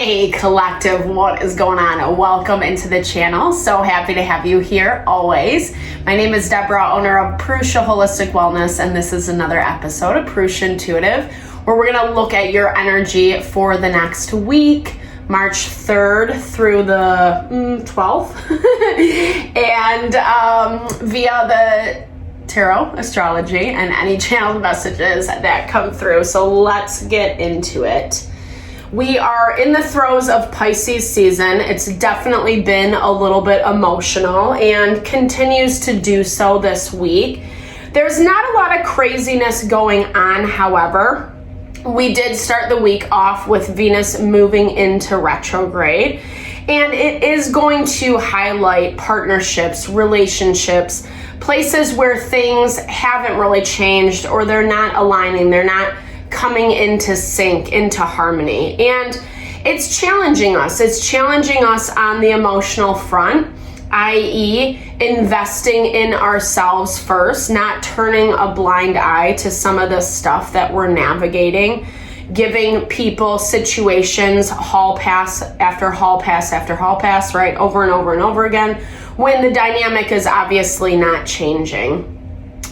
Hey collective, what is going on? Welcome into the channel. So happy to have you here always. My name is Deborah, owner of Purusha Holistic Wellness, and this is another episode of Purusha Intuitive, where we're going to look at your energy for the next week, March 3rd through the 12th, and via the Tarot, Astrology, and any channeled messages that come through. So let's get into it. We are in the throes of Pisces season. It's definitely been a little bit emotional and continues to do so this week. There's not a lot of craziness going on, however. We did start the week off with Venus moving into retrograde, and it is going to highlight partnerships, relationships, places where things haven't really changed or they're not aligning, they're not coming into sync, into harmony. And it's challenging us. It's challenging us on the emotional front, i.e. investing in ourselves first, not turning a blind eye to some of the stuff that we're navigating, giving people, situations, hall pass after hall pass after hall pass, right? Over and over and over again, when the dynamic is obviously not changing.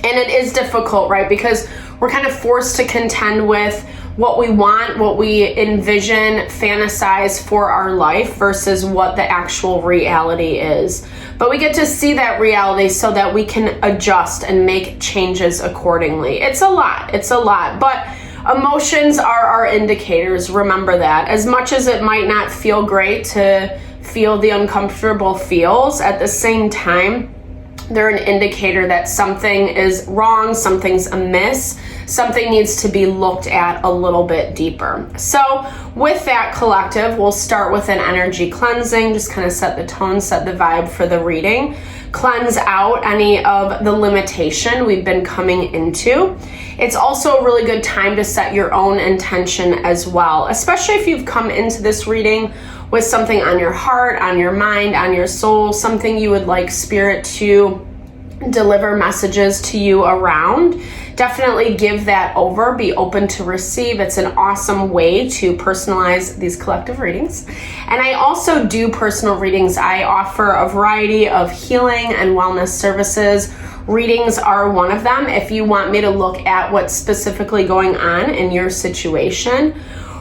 And it is difficult, right? Because we're kind of forced to contend with what we want, what we envision, fantasize for our life versus what the actual reality is. But we get to see that reality so that we can adjust and make changes accordingly. It's a lot, but emotions are our indicators. Remember that. As much as it might not feel great to feel the uncomfortable feels, at the same time, they're an indicator that something is wrong, something's amiss, something needs to be looked at a little bit deeper. So with that collective, we'll start with an energy cleansing, just kind of set the tone, set the vibe for the reading, cleanse out any of the limitation we've been coming into. It's also a really good time to set your own intention as well, especially if you've come into this reading with something on your heart, on your mind, on your soul, something you would like spirit to deliver messages to you around. Definitely give that over, be open to receive. It's an awesome way to personalize these collective readings. And I also do personal readings. I offer a variety of healing and wellness services. Readings are one of them if you want me to look at what's specifically going on in your situation.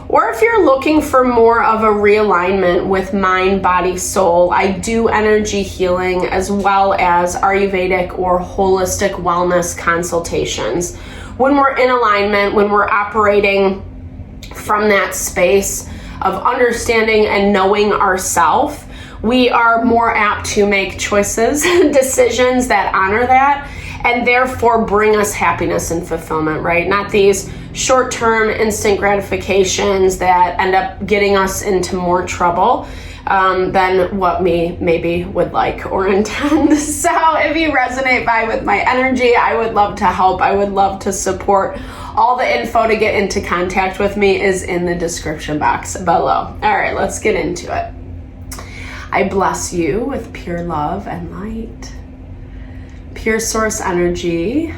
Or if you're looking for more of a realignment with mind, body, soul, I do energy healing as well as Ayurvedic or holistic wellness consultations. When we're in alignment, when we're operating from that space of understanding and knowing ourselves, we are more apt to make choices, decisions that honor that, and therefore bring us happiness and fulfillment, right? Not these short-term instant gratifications that end up getting us into more trouble than what we maybe would like or intend. So if you resonate with my energy, I would love to help. I would love to support. All the info to get into contact with me is in the description box below. All right, let's get into it. I bless you with pure love and light, pure source energy,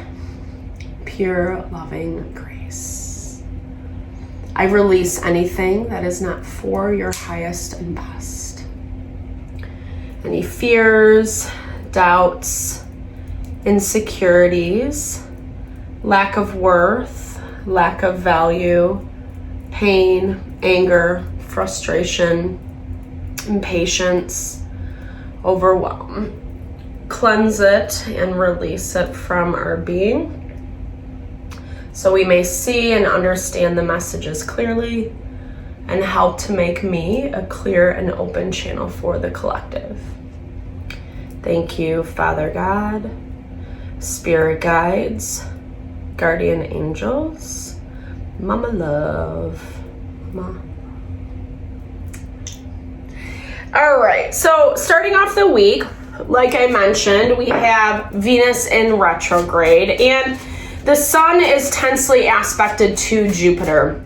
pure loving grace. I release anything that is not for your highest and best. Any fears, doubts, insecurities, lack of worth, lack of value, pain, anger, frustration, impatience, overwhelm. Cleanse it and release it from our being so we may see and understand the messages clearly and help to make me a clear and open channel for the collective. Thank you, Father God, Spirit Guides, Guardian Angels, Mama Love, Mama. All right, so starting off the week, like I mentioned, we have Venus in retrograde, and the sun is tensely aspected to Jupiter.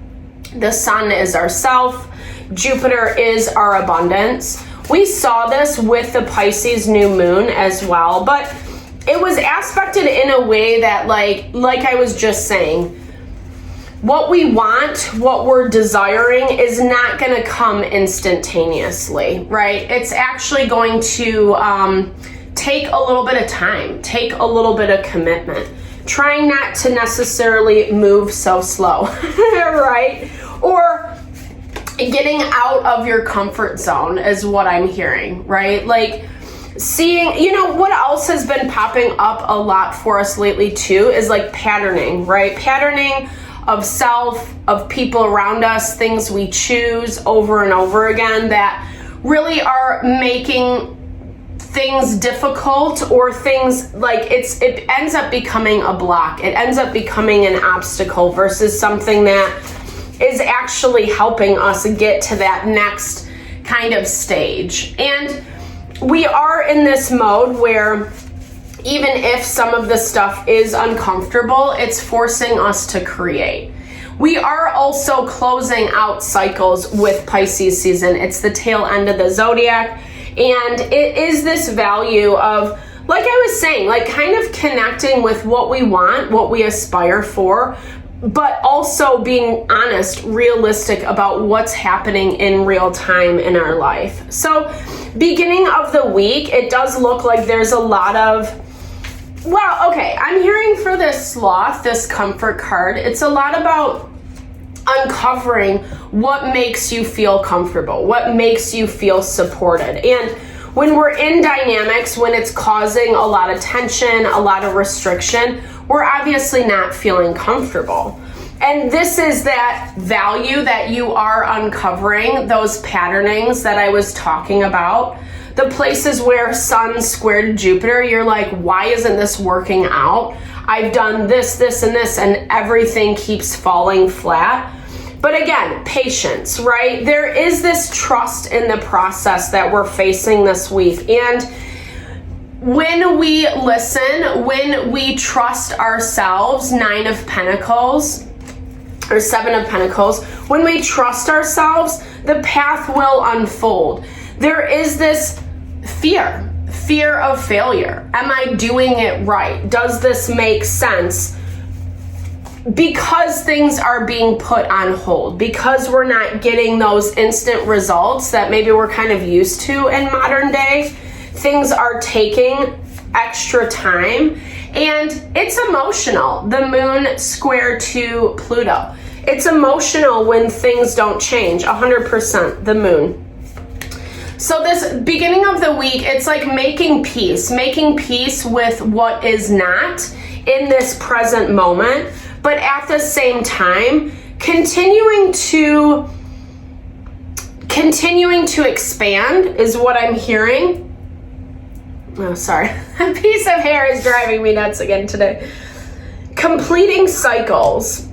The sun is our self. Jupiter is our abundance. We saw this with the Pisces new moon as well, but it was aspected in a way that like I was just saying, what we want, what we're desiring is not going to come instantaneously, right? It's actually going to take a little bit of time, take a little bit of commitment. Trying not to necessarily move so slow, right? Or getting out of your comfort zone is what I'm hearing, right? Like seeing, you know, what else has been popping up a lot for us lately too is like patterning, right? Patterning of self, of people around us, things we choose over and over again that really are making things difficult, or things like it ends up becoming a block. It ends up becoming an obstacle versus something that is actually helping us get to that next kind of stage. And we are in this mode where even if some of the stuff is uncomfortable, it's forcing us to create. We are also closing out cycles with Pisces season. It's the tail end of the zodiac. And it is this value of, like I was saying, like kind of connecting with what we want, what we aspire for, but also being honest, realistic about what's happening in real time in our life. So beginning of the week, it does look like there's a lot of, well, okay, I'm hearing for this sloth, this comfort card, it's a lot about uncovering what makes you feel comfortable, what makes you feel supported. And when we're in dynamics, when it's causing a lot of tension, a lot of restriction, we're obviously not feeling comfortable. And this is that value that you are uncovering, those patternings that I was talking about, the places where Sun squared Jupiter, you're like, why isn't this working out? I've done this, this, and this, and everything keeps falling flat. But again, patience, right? There is this trust in the process that we're facing this week. And when we listen, when we trust ourselves, 9 of Pentacles, or 7 of Pentacles, when we trust ourselves, the path will unfold. There is this fear of failure. Am I doing it right? Does this make sense? Because things are being put on hold, because we're not getting those instant results that maybe we're kind of used to in modern day, things are taking extra time, and it's emotional. The moon square to Pluto. It's emotional when things don't change, 100% the moon. So this beginning of the week, it's like making peace with what is not in this present moment, but at the same time, continuing to expand is what I'm hearing. Oh, sorry. A piece of hair is driving me nuts again today. Completing cycles.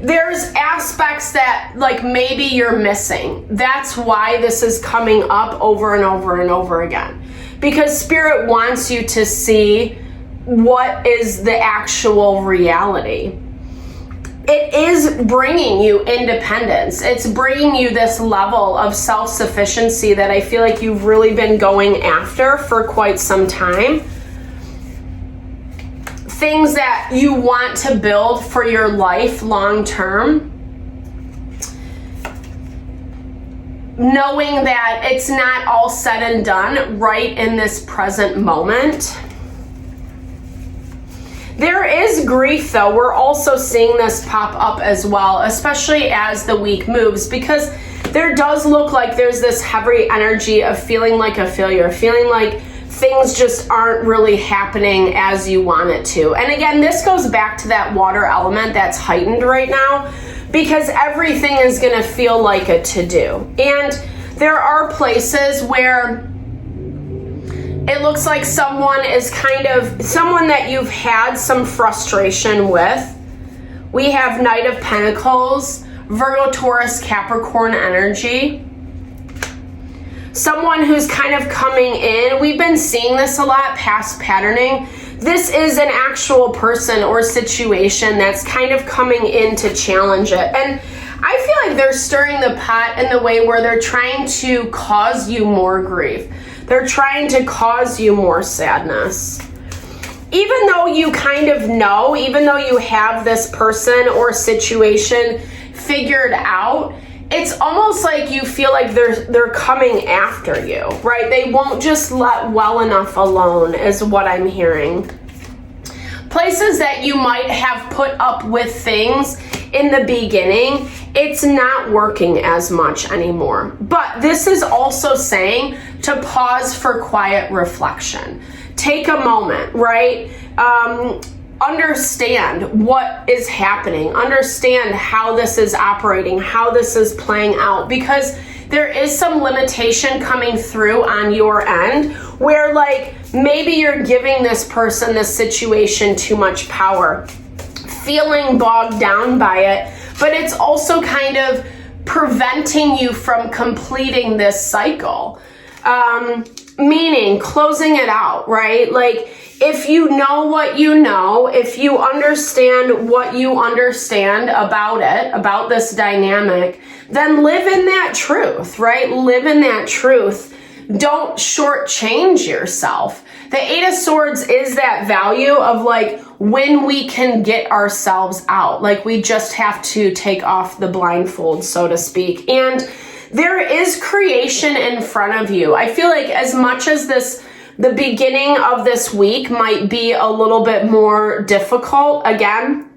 There's aspects that like maybe you're missing. That's why this is coming up over and over and over again. Because Spirit wants you to see what is the actual reality. It is bringing you independence. It's bringing you this level of self-sufficiency that I feel like you've really been going after for quite some time. Things that you want to build for your life long term. Knowing that it's not all said and done right in this present moment. There is grief though. We're also seeing this pop up as well, especially as the week moves, because there does look like there's this heavy energy of feeling like a failure, feeling like things just aren't really happening as you want it to. And again, this goes back to that water element that's heightened right now, because everything is going to feel like a to-do. And there are places where it looks like someone that you've had some frustration with. We have Knight of Pentacles, Virgo, Taurus, Capricorn energy. Someone who's kind of coming in. We've been seeing this a lot, past patterning. This is an actual person or situation that's kind of coming in to challenge it. And I feel like they're stirring the pot in the way where they're trying to cause you more grief. They're trying to cause you more sadness. even though you kind of know, even though you have this person or situation figured out, it's almost like you feel like they're coming after you, right? They won't just let well enough alone is what I'm hearing. Places that you might have put up with things in the beginning, it's not working as much anymore. But this is also saying to pause for quiet reflection. Take a moment, right? Understand what is happening, understand how this is operating, how this is playing out, because there is some limitation coming through on your end where like maybe you're giving this person, this situation too much power, feeling bogged down by it, but it's also kind of preventing you from completing this cycle. Meaning closing it out, right? Like if you know what you know, if you understand what you understand about it, about this dynamic, then live in that truth, right? Live in that truth. Don't shortchange yourself. The Eight of Swords is that value of like when we can get ourselves out, like we just have to take off the blindfold, so to speak. And there is creation in front of you. I feel like as much as the beginning of this week might be a little bit more difficult, again,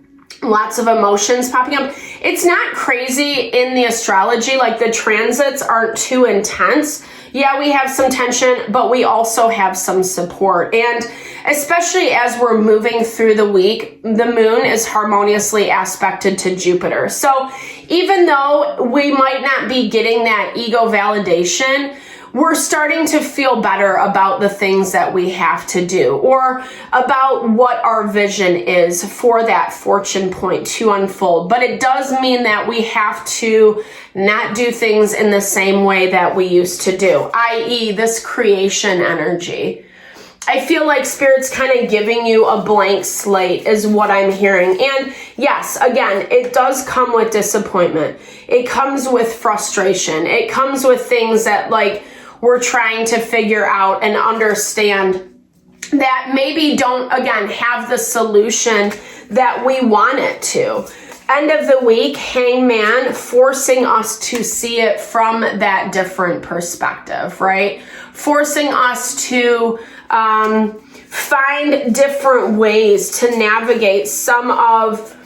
lots of emotions popping up. It's not crazy in the astrology, like the transits aren't too intense. Yeah, we have some tension, but we also have some support. And especially as we're moving through the week, the moon is harmoniously aspected to Jupiter. So even though we might not be getting that ego validation, we're starting to feel better about the things that we have to do or about what our vision is for that fortune point to unfold. But it does mean that we have to not do things in the same way that we used to do, i.e. this creation energy. I feel like Spirit's kind of giving you a blank slate is what I'm hearing. And yes, again, it does come with disappointment. It comes with frustration. It comes with things that like we're trying to figure out and understand that maybe don't, again, have the solution that we want it to. End of the week, Hangman, forcing us to see it from that different perspective, right? Forcing us to find different ways to navigate some of,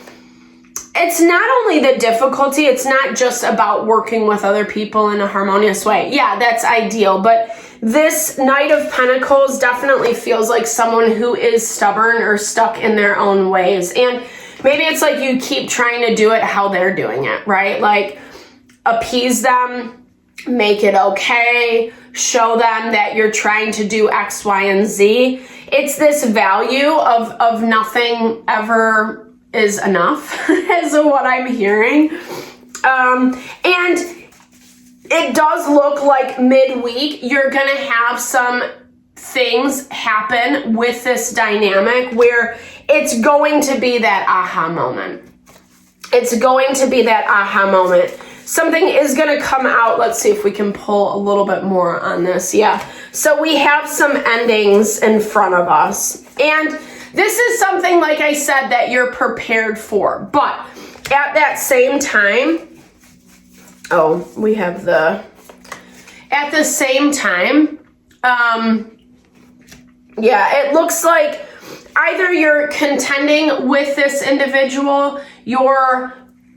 it's not only the difficulty, it's not just about working with other people in a harmonious way. Yeah, that's ideal, but this Knight of Pentacles definitely feels like someone who is stubborn or stuck in their own ways. And maybe it's like you keep trying to do it how they're doing it, right? Like appease them, make it okay, show them that you're trying to do X, Y, and Z. It's this value of nothing ever is enough is what I'm hearing. And it does look like midweek you're going to have some things happen with this dynamic where it's going to be that aha moment. It's going to be that aha moment. Something is going to come out. Let's see if we can pull a little bit more on this. Yeah. So we have some endings in front of us. And this is something, like I said, that you're prepared for. But at that same time, at the same time, yeah, it looks like either you're contending with this individual, you're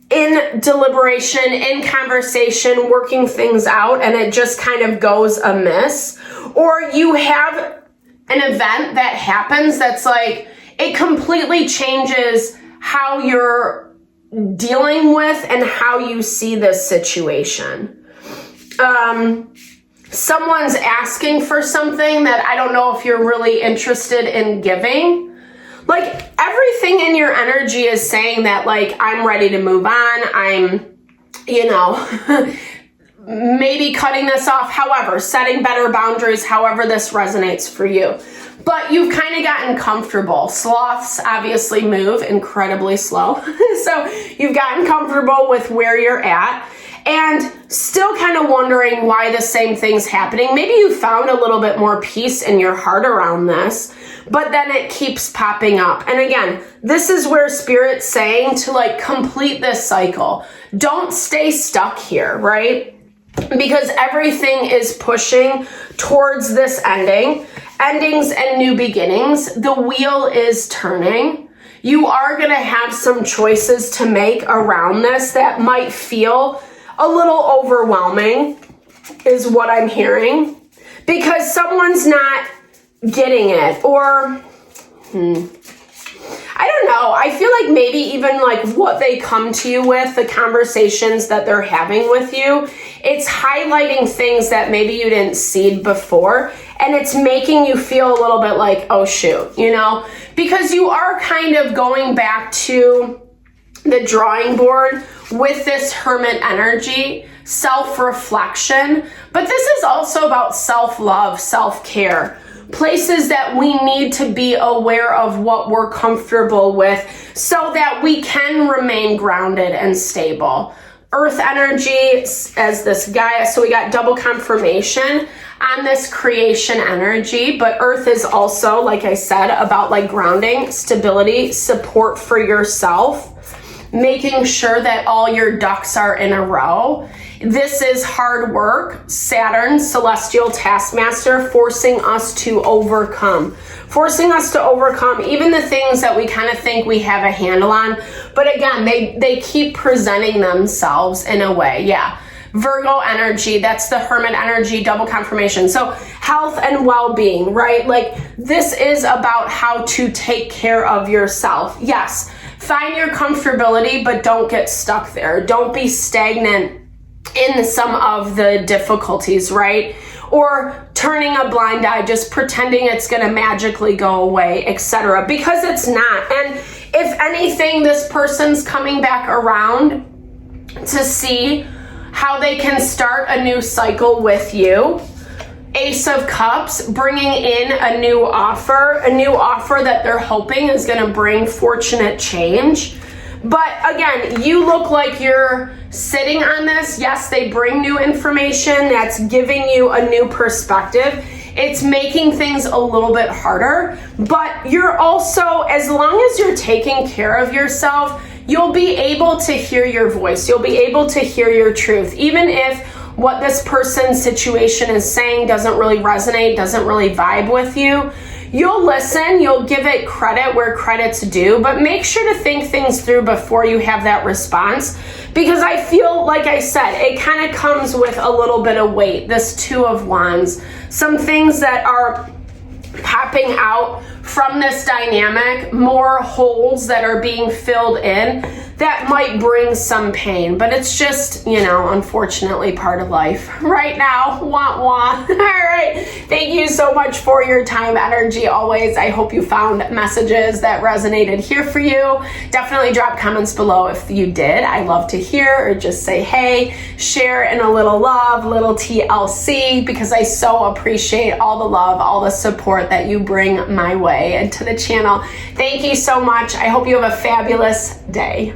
in deliberation, in conversation, working things out, and it just kind of goes amiss, or you have an event that happens that's like, it completely changes how you're dealing with and how you see this situation. Someone's asking for something that I don't know if you're really interested in giving. Like everything in your energy is saying that like, I'm ready to move on. I'm, maybe cutting this off. However, setting better boundaries, however this resonates for you. But you've kind of gotten comfortable. Sloths obviously move incredibly slow. So you've gotten comfortable with where you're at and still kind of wondering why the same thing's happening. Maybe you found a little bit more peace in your heart around this, but then it keeps popping up. And again, this is where Spirit's saying to like complete this cycle. Don't stay stuck here, right? Because everything is pushing towards this ending. Endings and new beginnings. The wheel is turning. You are going to have some choices to make around this that might feel a little overwhelming, is what I'm hearing. Because someone's not getting it, or I don't know. I feel like maybe even like what they come to you with, the conversations that they're having with you, it's highlighting things that maybe you didn't see before. And it's making you feel a little bit like, oh shoot, you know, because you are kind of going back to the drawing board with this Hermit energy, self-reflection. But this is also about self-love, self-care. Places that we need to be aware of what we're comfortable with so that we can remain grounded and stable. Earth energy as this Gaia, so we got double confirmation on this creation energy, but Earth is also, like I said, about like grounding, stability, support for yourself, making sure that all your ducks are in a row. This is hard work. Saturn, celestial taskmaster, forcing us to overcome even the things that we kind of think we have a handle on. But again, they keep presenting themselves in a way. Yeah. Virgo energy, that's the Hermit energy, double confirmation. So health and well-being, right? Like this is about how to take care of yourself. Yes, find your comfortability, but don't get stuck there. Don't be stagnant in some of the difficulties, right? Or turning a blind eye, just pretending it's going to magically go away, etc. Because it's not. And if anything, this person's coming back around to see how they can start a new cycle with you. Ace of Cups, bringing in a new offer that they're hoping is going to bring fortunate change. But again, you look like you're sitting on this. Yes, they bring new information that's giving you a new perspective. It's making things a little bit harder, but you're also, as long as you're taking care of yourself, you'll be able to hear your voice. You'll be able to hear your truth. Even if what this person's situation is saying doesn't really resonate, doesn't really vibe with you, you'll listen, you'll give it credit where credit's due, but make sure to think things through before you have that response. Because I feel, like I said, it kind of comes with a little bit of weight, this Two of Wands. Some things that are popping out from this dynamic, more holes that are being filled in that might bring some pain, but it's just, you know, unfortunately part of life right now. Wah wah. All right, thank you so much for your time, energy, always. I hope you found messages that resonated here for you. Definitely drop comments below if you did. I love to hear, or just say hey, share in a little love, little TLC, because I so appreciate all the love, all the support that you bring my way and to the channel. Thank you so much. I hope you have a fabulous day.